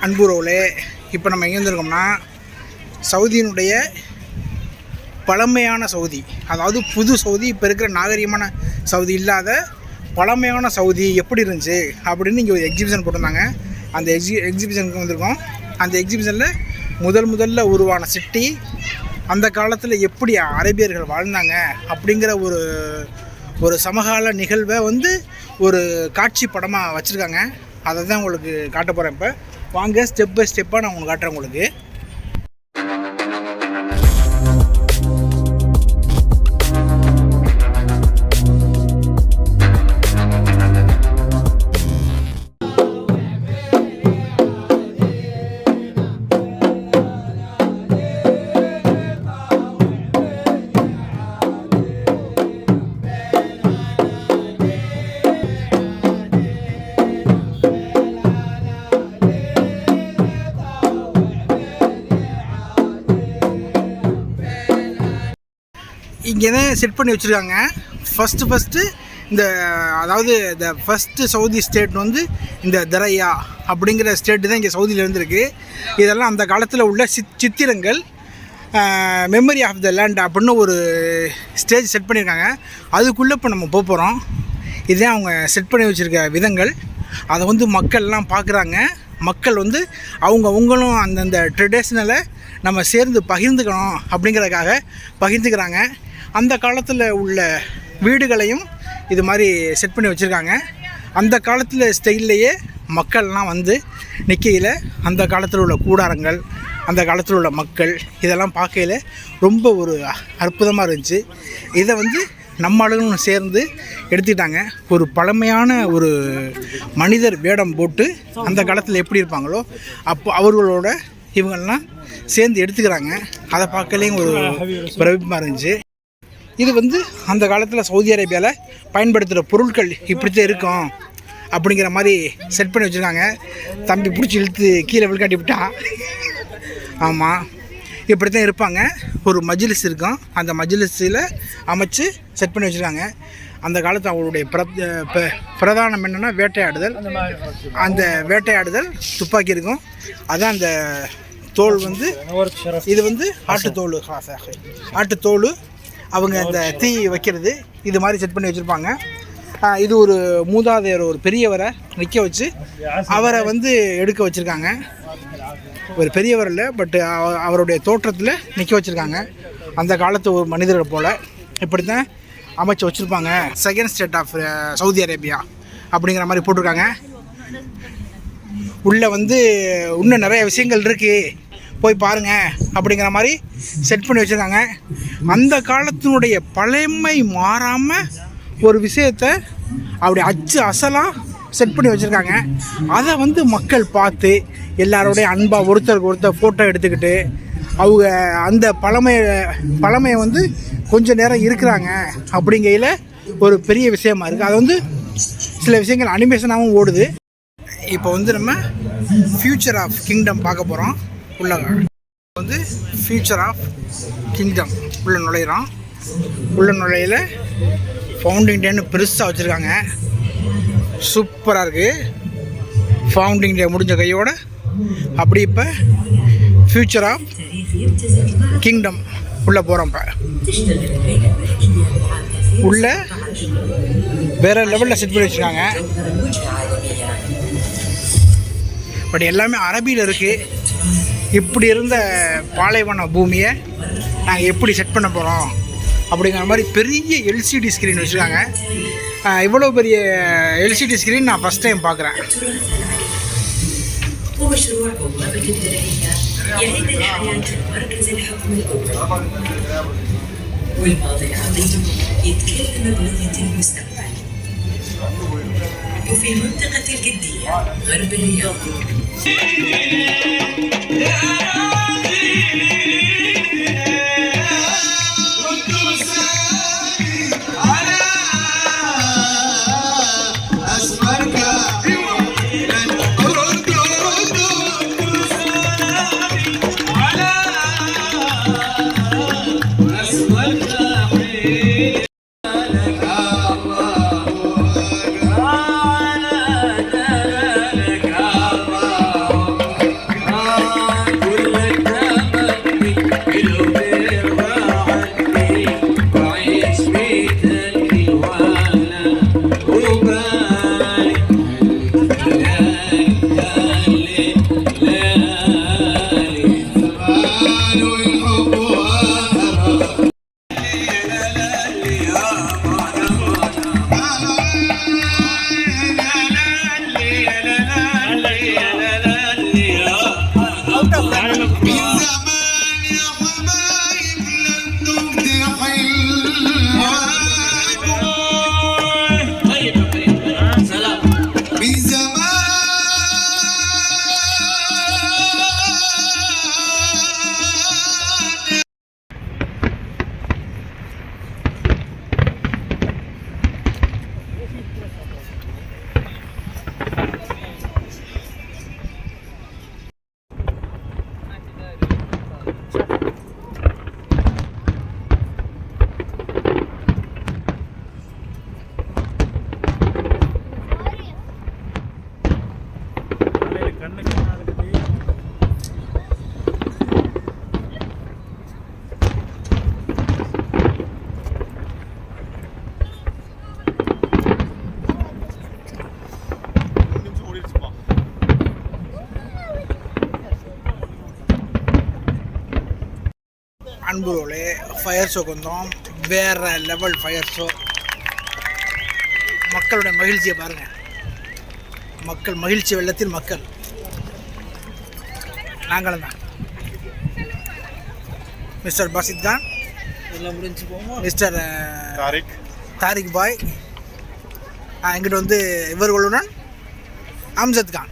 அன்புறவுகளே, இப்போ நம்ம எங்கே இருந்திருக்கோம்னா சவுதியினுடைய பழமையான சவுதி, அதாவது புது சவுதி, இப்போ இருக்கிற நாகரிகமான சவுதி இல்லாத பழமையான சவுதி எப்படி இருந்துச்சு அப்படின்னு இங்கே ஒரு எக்ஸிபிஷன் போட்டிருந்தாங்க. அந்த எக்ஸிபிஷனுக்கு வந்திருக்கோம். அந்த எக்ஸிபிஷனில் முதல்ல உருவான சிட்டி, அந்த காலத்தில் எப்படி அரேபியர்கள் வாழ்ந்தாங்க அப்படிங்கிற ஒரு சமகால நிகழ்வை ஒரு காட்சி படமாக வச்சுருக்காங்க. அதை தான் உங்களுக்கு காட்ட போகிறேன். இப்போ வாங்க ஸ்டெப் பை ஸ்டெப்பாக நான் உங்களுக்கு காட்டுறேன். உங்களுக்கு இங்கே தான் செட் பண்ணி வச்சுருக்காங்க. ஃபஸ்ட்டு அதாவது இந்த ஃபஸ்ட்டு சவுதி ஸ்டேட் இந்த தரையா அப்படிங்கிற ஸ்டேட்டு தான் இங்கே சவுதியில் இருந்திருக்கு. இதெல்லாம் அந்த காலத்தில் உள்ள சித்திரங்கள், மெமரி ஆஃப் த லேண்ட் அப்படின்னு ஒரு ஸ்டேஜ் செட் பண்ணியிருக்காங்க. அதுக்குள்ளே இப்போ நம்ம போகிறோம். இதுதான் அவங்க செட் பண்ணி வச்சுருக்க விதங்கள். அதை மக்கள்லாம் பார்க்குறாங்க. மக்கள் அவங்களும் அந்தந்த ட்ரெடிஷ்னலை நம்ம சேர்ந்து பகிர்ந்துக்கணும் அப்படிங்கிறதுக்காக பகிர்ந்துக்கிறாங்க. அந்த காலத்தில் உள்ள வீடுகளையும் இது மாதிரி செட் பண்ணி வச்சுருக்காங்க. அந்த காலத்தில் ஸ்டைல்லையே மக்கள்லாம் நிற்கையில் அந்த காலத்தில் உள்ள கூடாரங்கள், அந்த காலத்தில் உள்ள மக்கள், இதெல்லாம் பார்க்கையில் ரொம்ப ஒரு அற்புதமாக இருந்துச்சு. இதை நம்ம ஆளுங்களும் சேர்ந்து எடுத்துக்கிட்டாங்க. ஒரு பழமையான ஒரு மனிதர் வேடம் போட்டு அந்த காலத்தில் எப்படி இருப்பாங்களோ அப்போ அவர்களோட இவங்கெல்லாம் சேர்ந்து எடுத்துக்கிறாங்க. அதை பார்க்கலையும் ஒரு பிரமிப்பாக இருந்துச்சு. இது அந்த காலத்தில் சவுதி அரேபியாவில் பயன்படுத்துகிற பொருட்கள் இப்படித்தான் இருக்கும் அப்படிங்கிற மாதிரி செட் பண்ணி வச்சுருக்காங்க. தம்பி பிடிச்சி இழுத்து கீழே விழுக்காட்டி விட்டா. ஆமாம், இப்படி தான் இருப்பாங்க. ஒரு மஜ்லிஸ் இருக்கும். அந்த மஜ்லிஸில் அமைச்சு செட் பண்ணி வச்சுருக்காங்க. அந்த காலத்து அவங்களுடைய பிரதானம் என்னென்னா வேட்டையாடுதல். அந்த வேட்டையாடுதல் துப்பாக்கி இருக்கும். அதான் அந்த தோல் இது ஆட்டுத்தோல் அவங்க அந்த தீ வைக்கிறது இது மாதிரி செட் பண்ணி வச்சுருப்பாங்க. இது ஒரு மூதாதையர், ஒரு பெரியவரை நிற்க வச்சு அவரை எடுக்க வச்சுருக்காங்க. ஒரு பெரியவர் இல்லை, பட் அவருடைய தோற்றத்தில் நிற்க வச்சுருக்காங்க. அந்த காலத்து ஒரு மனிதர்கள் போல் இப்படி தான் அமைச்சு வச்சுருப்பாங்க. Second state of Saudi Arabia அப்படிங்கிற மாதிரி போட்டிருக்காங்க. உள்ளே இன்னும் நிறைய விஷயங்கள் இருக்குது, போய் பாருங்கள் அப்படிங்கிற மாதிரி செட் பண்ணி வச்சுருக்காங்க. அந்த காலத்தினுடைய பழமை மாறாமல் ஒரு விஷயத்தை அப்படி அசலாக செட் பண்ணி வச்சுருக்காங்க. அதை மக்கள் பார்த்து எல்லாரோடைய அன்பாக ஒருத்தருக்கு ஒருத்தர் ஃபோட்டோ எடுத்துக்கிட்டு அவங்க அந்த பழமையை கொஞ்சம் நேரம் இருக்கிறாங்க அப்படிங்கையில் ஒரு பெரிய விஷயமா இருக்குது. அது சில விஷயங்கள் அனிமேஷனாகவும் ஓடுது. இப்போ நம்ம ஃப்யூச்சர் ஆஃப் கிங்டம் பார்க்க போகிறோம். உள்ள ஃப்யூச்சர் ஆஃப் கிங்டம் உள்ள நுழையிறோம். உள்ள நுழையில ஃபவுண்டிங் டேன்னு பெருசாக வச்சுருக்காங்க. சூப்பராக இருக்குது. ஃபவுண்டிங் டே முடிஞ்ச கையோட அப்படி இப்போ ஃப்யூச்சர் ஆஃப் கிங்டம் உள்ளே போகிறோம். இப்போ உள்ள வேறு லெவலில் செட் பண்ணி வச்சுருக்காங்க. பட் எல்லாமே அரபியில் இருக்குது. இப்படி இருந்த பாலைவன பூமியை நாங்கள் எப்படி செட் பண்ண போகிறோம் அப்படிங்கிற மாதிரி பெரிய எல்சிடி ஸ்க்ரீன் வச்சுருக்காங்க. இவ்வளோ பெரிய எல்சிடி ஸ்க்ரீன் நான் ஃபஸ்ட் டைம் பார்க்குறேன். وفي منطقة الجدية غرب الرياض. அன்புகளே, ஃபயர் ஷோக்கு வந்தோம். வேறு லெவல் ஃபயர் ஷோ. மக்களுடைய மகிழ்ச்சியை பாருங்கள். மக்கள் மகிழ்ச்சி வெள்ளத்தில் மக்கள். நாங்களும் தான். மிஸ்டர் பாசித் கான், மிஸ்டர் தாரிக் பாய், எங்கிட்ட வந்து இவர்களுடன் அம்ஜத் கான்.